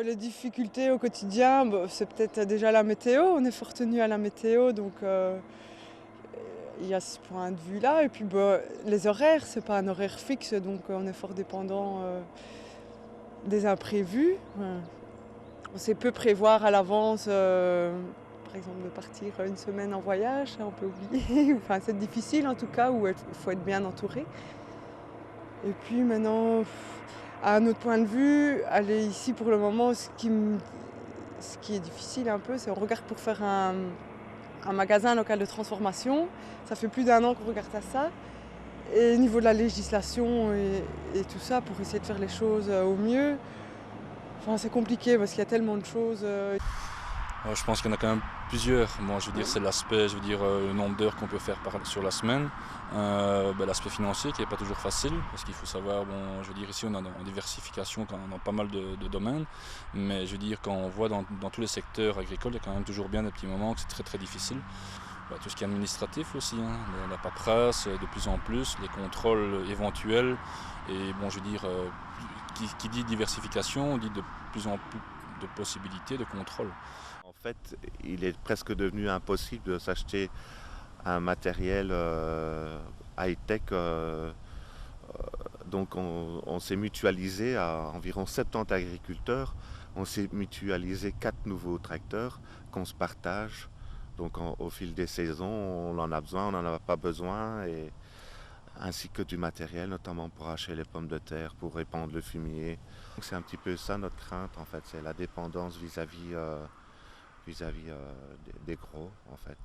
Les difficultés au quotidien, c'est peut-être déjà la météo. On est fort tenu à la météo, donc il y a ce point de vue-là. Et puis les horaires, c'est pas un horaire fixe, donc on est fort dépendant des imprévus. On sait peu prévoir à l'avance, par exemple de partir une semaine en voyage, on peut oublier. Enfin, c'est difficile en tout cas, où il faut être bien entouré. Et puis maintenant, à un autre point de vue, aller ici pour le moment, ce qui est difficile un peu, c'est qu'on regarde pour faire un magasin, un local de transformation. Ça fait plus d'1 an qu'on regarde à ça. Et au niveau de la législation et tout ça, pour essayer de faire les choses au mieux, enfin, c'est compliqué parce qu'il y a tellement de choses. Je pense qu'il y en a quand même plusieurs. Bon, je veux dire, c'est l'aspect, je veux dire, le nombre d'heures qu'on peut faire sur la semaine. L'aspect financier qui n'est pas toujours facile, parce qu'il faut savoir, bon, je veux dire, ici on a en diversification dans pas mal de domaines, mais je veux dire, quand on voit dans tous les secteurs agricoles, il y a quand même toujours bien des petits moments que c'est très très difficile. Tout ce qui est administratif aussi, hein, la paperasse de plus en plus, les contrôles éventuels, et bon, je veux dire, qui dit diversification, dit de plus en plus de possibilités de contrôle. En fait, il est presque devenu impossible de s'acheter un matériel high-tech. Donc on s'est mutualisé à environ 70 agriculteurs. On s'est mutualisé 4 nouveaux tracteurs qu'on se partage. Donc au fil des saisons, on en a besoin, on n'en a pas besoin. Ainsi que du matériel, notamment pour hacher les pommes de terre, pour répandre le fumier. Donc c'est un petit peu ça notre crainte en fait, c'est la dépendance vis-à-vis des gros en fait.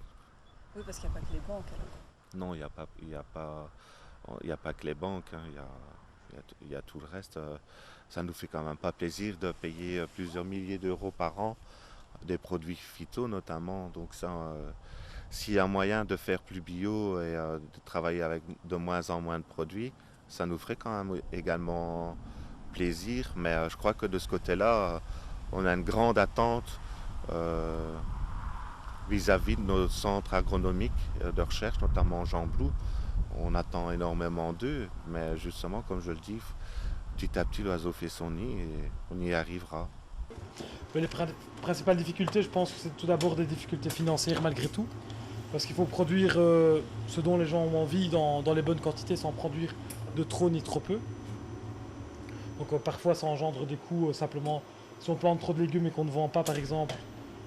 Oui, parce qu'il n'y a pas que les banques alors. Non, il y a pas que les banques, hein, il y a tout le reste. Ça nous fait quand même pas plaisir de payer plusieurs milliers d'euros par an, des produits phyto notamment. Donc ça, s'il y a moyen de faire plus bio et de travailler avec de moins en moins de produits, ça nous ferait quand même également plaisir. Mais je crois que de ce côté-là, on a une grande attente vis-à-vis de nos centres agronomiques de recherche, notamment Jean Blou. On attend énormément d'eux, mais justement, comme je le dis, petit à petit, l'oiseau fait son nid et on y arrivera. Les principales difficultés, je pense que c'est tout d'abord des difficultés financières malgré tout. Parce qu'il faut produire ce dont les gens ont envie dans les bonnes quantités sans produire de trop ni trop peu. Donc parfois ça engendre des coûts simplement. Si on plante trop de légumes et qu'on ne vend pas par exemple,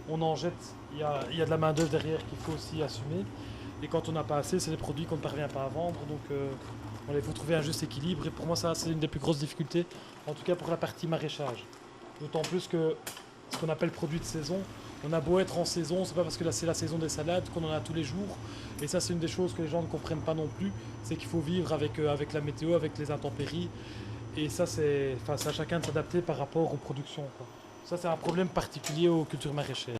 on en jette, il y a de la main d'œuvre derrière qu'il faut aussi assumer. Et quand on n'a pas assez, c'est des produits qu'on ne parvient pas à vendre. Donc il faut trouver un juste équilibre. Et pour moi ça c'est une des plus grosses difficultés, en tout cas pour la partie maraîchage. D'autant plus que ce qu'on appelle produit de saison, on a beau être en saison, c'est pas parce que là c'est la saison des salades qu'on en a tous les jours. Et ça c'est une des choses que les gens ne comprennent pas non plus, c'est qu'il faut vivre avec la météo, avec les intempéries. Et ça c'est à chacun de s'adapter par rapport aux productions, quoi. Ça c'est un problème particulier aux cultures maraîchères.